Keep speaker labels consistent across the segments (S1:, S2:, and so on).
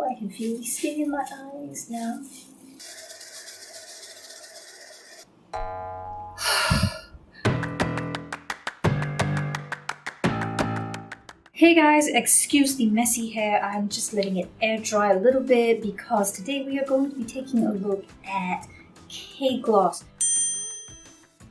S1: I can feel the sting in my eyes now. Hey guys, excuse the messy hair. I'm just letting it air dry a little bit because today we are going to be taking a look at K-gloss.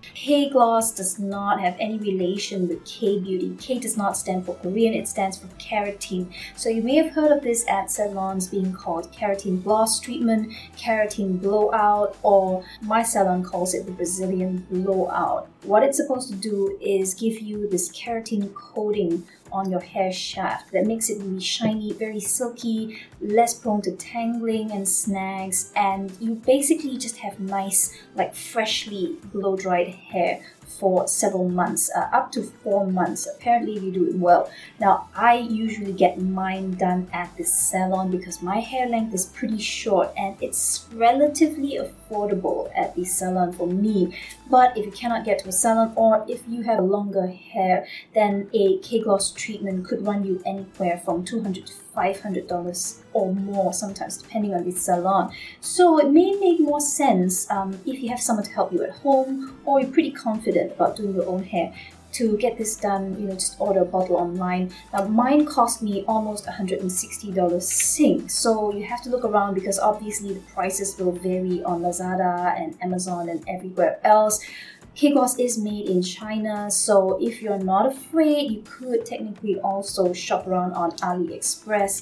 S1: K-gloss does not have any relation with K-beauty. K does not stand for Korean, it stands for keratin. So you may have heard of this at salons being called Keratin-gloss treatment, keratin blowout, or my salon calls it the Brazilian blowout. What it's supposed to do is give you this keratin coating on your hair shaft that makes it really shiny, very silky, less prone to tangling and snags, and you basically just have nice, like freshly blow-dried hair for several months, up to 4 months. Apparently, if you do it well. Now, I usually get mine done at the salon because my hair length is pretty short and it's relatively affordable at the salon for me. But if you cannot get to a salon or if you have longer hair, then a K-gloss treatment could run you anywhere from $200 to $500 or more sometimes, depending on the salon. So it may make more sense if you have someone to help you at home or you're pretty confident about doing your own hair to get this done. Just order a bottle online. Now mine cost me almost $160 Sing, so you have to look around because obviously the prices will vary on Lazada and Amazon and everywhere else. K-gloss is made in China, so if you're not afraid, you could technically also shop around on AliExpress.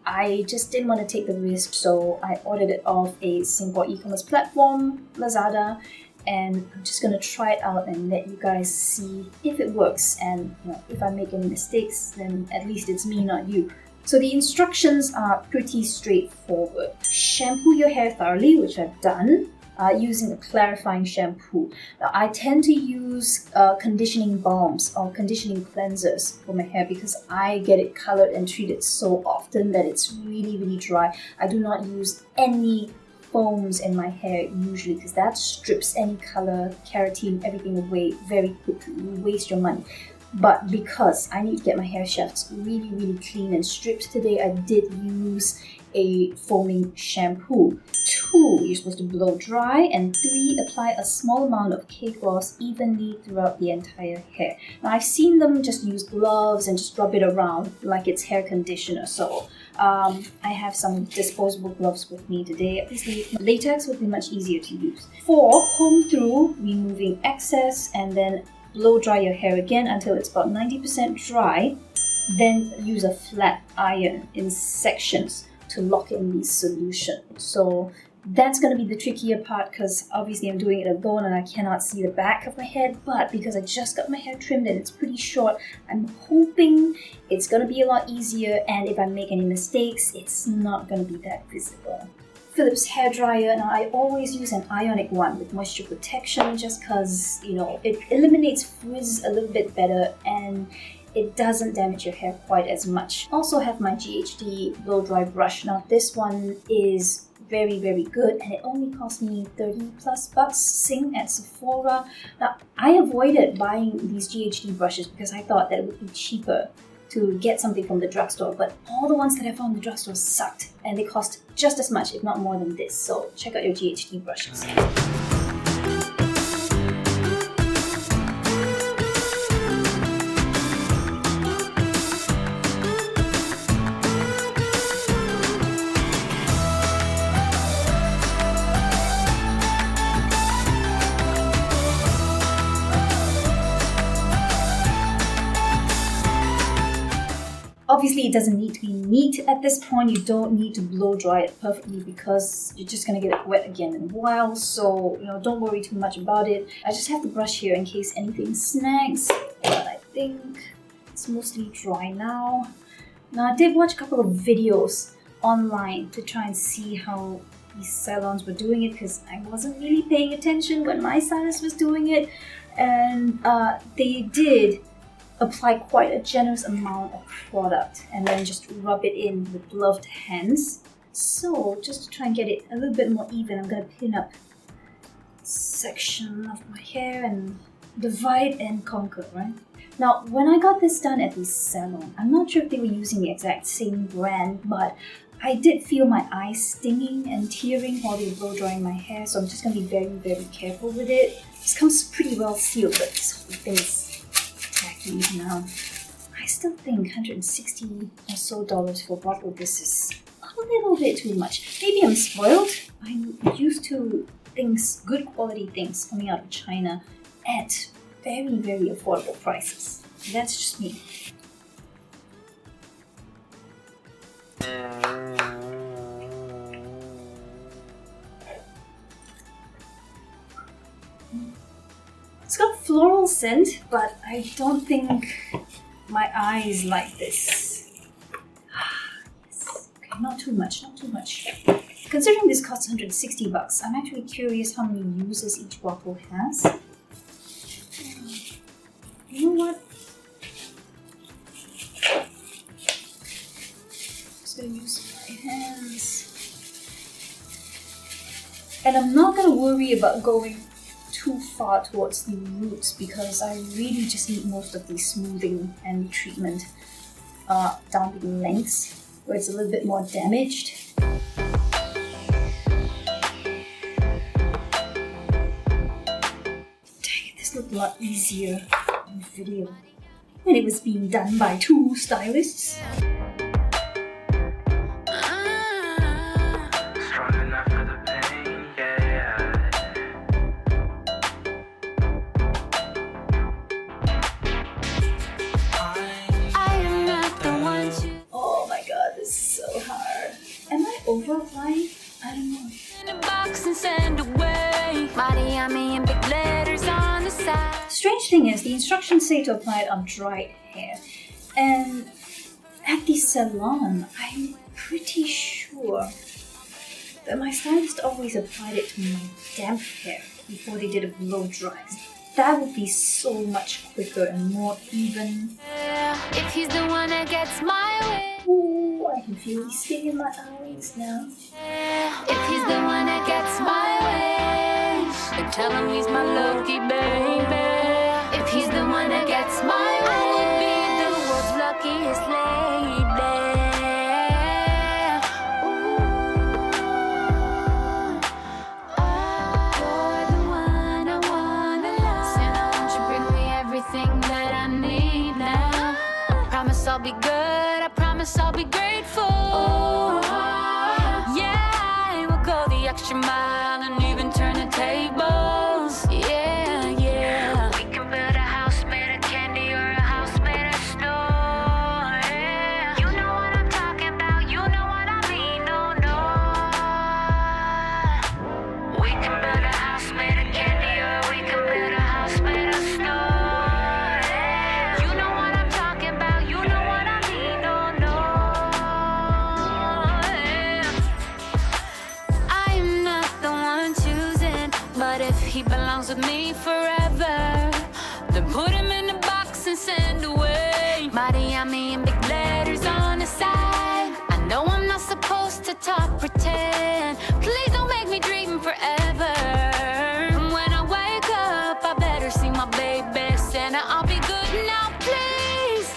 S1: I just didn't want to take the risk, so I ordered it off a Singapore e-commerce platform, Lazada, and I'm just gonna try it out and let you guys see if it works, and if I make any mistakes, then at least it's me, not you. So the instructions are pretty straightforward. Shampoo your hair thoroughly, which I've done, using a clarifying shampoo. Now, I tend to use conditioning balms or conditioning cleansers for my hair because I get it colored and treated so often that it's really, really dry. I do not use any foams in my hair usually because that strips any color, keratin, everything away very quickly. You waste your money. But because I need to get my hair shafts really, really clean and stripped today, I did use a foaming shampoo. 2, you're supposed to blow dry, and 3, apply a small amount of K-gloss evenly throughout the entire hair. Now I've seen them just use gloves and just rub it around like it's hair conditioner, so I have some disposable gloves with me today. Obviously, latex would be much easier to use. 4, comb through, removing excess, and then blow dry your hair again until it's about 90% dry. Then use a flat iron in sections to lock in the solution. So that's going to be the trickier part because obviously I'm doing it alone and I cannot see the back of my head, but because I just got my hair trimmed and it's pretty short, I'm hoping it's going to be a lot easier, and if I make any mistakes, it's not going to be that visible. Philips hairdryer. Now I always use an ionic one with moisture protection just because, it eliminates frizz a little bit better and it doesn't damage your hair quite as much. Also have my GHD blow dry brush. Now this one is very, very good and it only cost me $30+ Sing at Sephora. Now I avoided buying these GHD brushes because I thought that it would be cheaper to get something from the drugstore, but all the ones that I found in the drugstore sucked and they cost just as much, if not more than this. So check out your GHD brushes. Obviously, it doesn't need to be neat at this point. You don't need to blow dry it perfectly because you're just going to get it wet again in a while. So, don't worry too much about it. I just have the brush here in case anything snags. But I think it's mostly dry now. Now, I did watch a couple of videos online to try and see how these salons were doing it because I wasn't really paying attention when my stylist was doing it. And they did apply quite a generous amount of product and then just rub it in with gloved hands. So just to try and get it a little bit more even, I'm going to pin up a section of my hair and divide and conquer, right? Now, when I got this done at the salon, I'm not sure if they were using the exact same brand, but I did feel my eyes stinging and tearing while they were blow drying my hair, so I'm just going to be very, very careful with it. This comes pretty well sealed, but this whole thing is tacky now. I still think $160 or so for a bottle of this is a little bit too much. Maybe I'm spoiled. I'm used to things, good quality things coming out of China at very, very affordable prices. That's just me. It's got floral scent, but I don't think my eyes like this. Yes. Okay, not too much, not too much. Considering this costs $160, I'm actually curious how many uses each bottle has. You know what? Just gonna use my hands. And I'm not gonna worry about going too far towards the roots because I really just need most of the smoothing and treatment down the lengths where it's a little bit more damaged. Dang it, this looked a lot easier in the video when it was being done by two stylists. Over-applying? I don't know. Strange thing is, the instructions say to apply it on dried hair. And at the salon, I'm pretty sure that my stylist always applied it to my damp hair before they did a blow dry. That would be so much quicker and more even. If he's the one that gets my way. Ooh, I can feel the sting in my eyes now. If he's the one that gets my way, then tell him he's my lucky baby. If he's the one that gets my way, I would be the world's luckiest lady. You're the one I wanna love. Santa, won't you bring me everything that I need now? Promise I'll be good. I'll be grateful. Yeah, I will go the extra mile and even turn the tables. Yeah, yeah. We can build a house made of candy or a house made of snow. Yeah. You know what I'm talking about. You know what I mean. No, no. We can build a house made of candy or we can build a house made of snow. He belongs with me forever. Then put him in a box and send away. Miami in big letters on the side. I know I'm not supposed to talk pretend. Please don't make me dream forever. And when I wake up, I better see my baby. Santa, I'll be good now, please.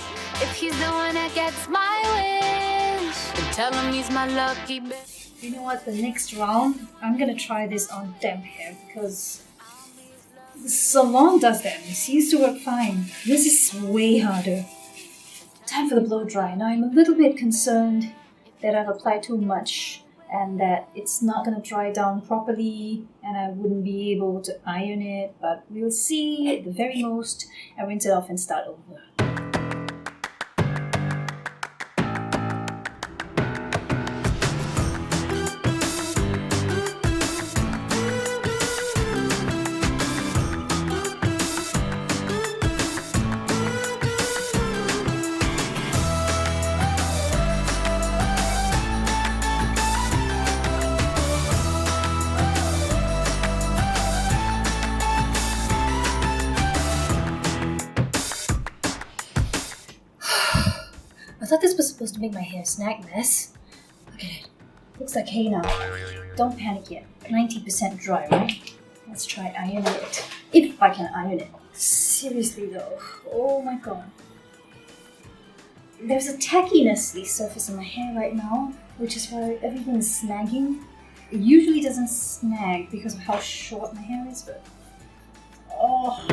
S1: If he's the one that gets my wish, then tell him he's my lucky baby. You know what, the next round, I'm gonna try this on damp hair because the salon does that. It seems to work fine. This is way harder. Time for the blow dry. Now I'm a little bit concerned that I've applied too much and that it's not gonna dry down properly and I wouldn't be able to iron it, but we'll see. At the very most, I rinse it off and start over. I thought this was supposed to make my hair snag less. Look at it. Looks like hay now. Don't panic yet. 90% dry, right? Let's try ironing it. If I can iron it. Seriously though. Oh my god. There's a tackiness to the surface of my hair right now. which is why everything is snagging. It usually doesn't snag because of how short my hair is, but oh.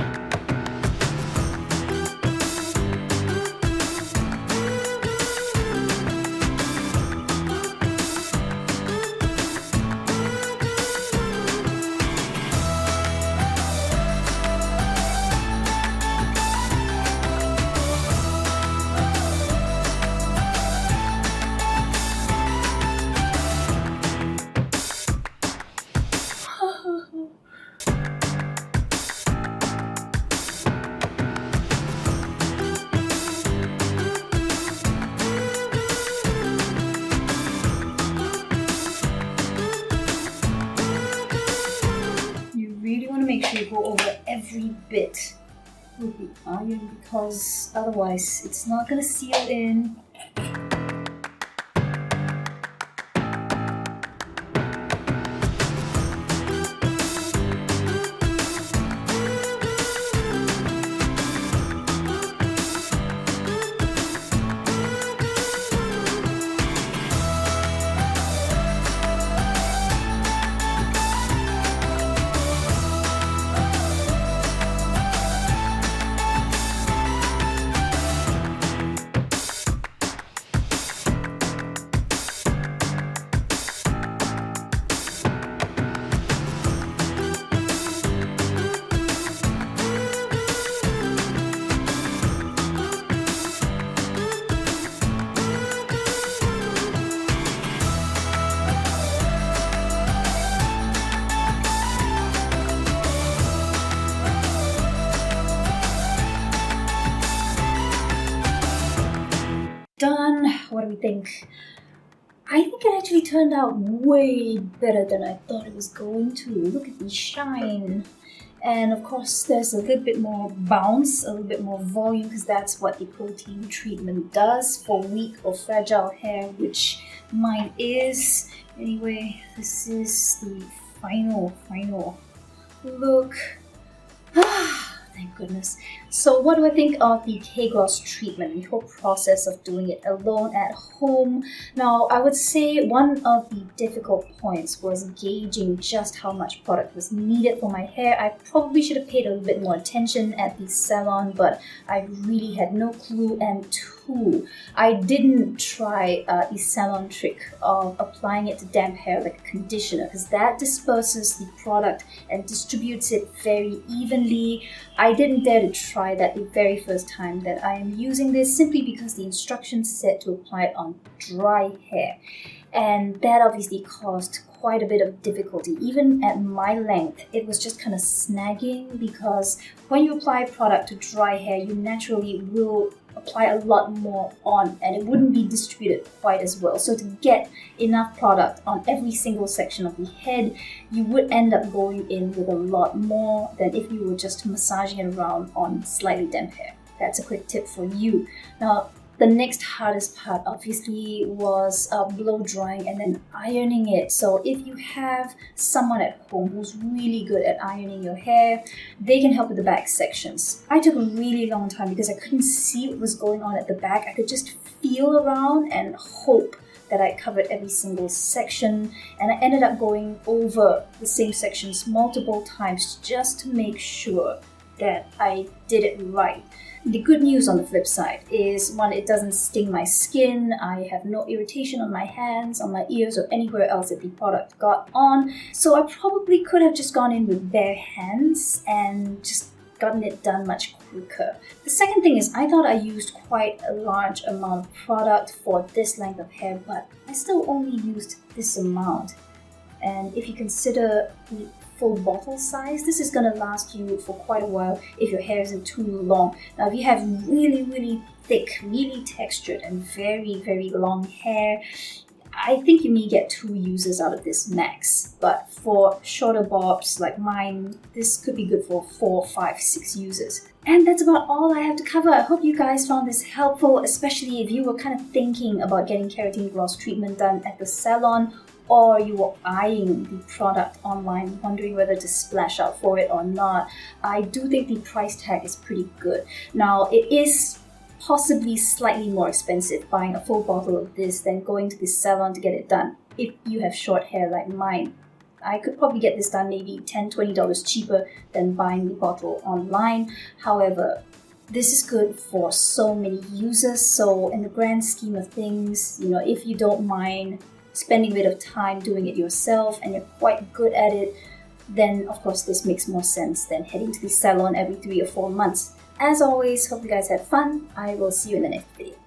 S1: Really want to make sure you go over every bit with the iron because otherwise it's not going to seal in. Done. What do we think? I think it actually turned out way better than I thought it was going to. Look at the shine. And of course, there's a little bit more bounce, a little bit more volume, because that's what the protein treatment does for weak or fragile hair, which mine is. Anyway, this is the final look. Thank goodness. So what do I think of the K-gloss treatment, the whole process of doing it alone at home? Now, I would say one of the difficult points was gauging just how much product was needed for my hair. I probably should have paid a little bit more attention at the salon, but I really had no clue. And two, I didn't try the salon trick of applying it to damp hair like a conditioner, because that disperses the product and distributes it very evenly. I didn't dare to try that the very first time that I am using this, simply because the instructions said to apply it on dry hair. And that obviously caused quite a bit of difficulty. Even at my length, it was just kind of snagging, because when you apply product to dry hair, you naturally will apply a lot more on, and it wouldn't be distributed quite as well. So to get enough product on every single section of the head, you would end up going in with a lot more than if you were just massaging it around on slightly damp hair. That's a quick tip for you. Now, the next hardest part obviously was blow drying and then ironing it. So if you have someone at home who's really good at ironing your hair, they can help with the back sections. I took a really long time because I couldn't see what was going on at the back. I could just feel around and hope that I covered every single section, and I ended up going over the same sections multiple times just to make sure that I did it right. The good news on the flip side is, one, it doesn't sting my skin. I have no irritation on my hands, on my ears, or anywhere else that the product got on. So I probably could have just gone in with bare hands and just gotten it done much quicker. The second thing is, I thought I used quite a large amount of product for this length of hair, but I still only used this amount. And if you consider the full bottle size, this is going to last you for quite a while if your hair isn't too long. Now, if you have really thick, really textured and very long hair, I think you may get 2 uses out of this max. But for shorter bobs like mine, this could be good for 4, 5, 6 uses. And that's about all I have to cover. I hope you guys found this helpful, especially if you were kind of thinking about getting keratin-gloss treatment done at the salon, or you were eyeing the product online, wondering whether to splash out for it or not. I do think the price tag is pretty good. Now, it is possibly slightly more expensive buying a full bottle of this than going to the salon to get it done if you have short hair like mine. I could probably get this done maybe $10, $20 cheaper than buying the bottle online. However, this is good for so many users, so in the grand scheme of things, if you don't mind spending a bit of time doing it yourself and you're quite good at it, then of course this makes more sense than heading to the salon every 3 or 4 months. As always, hope you guys had fun. I will see you in the next video.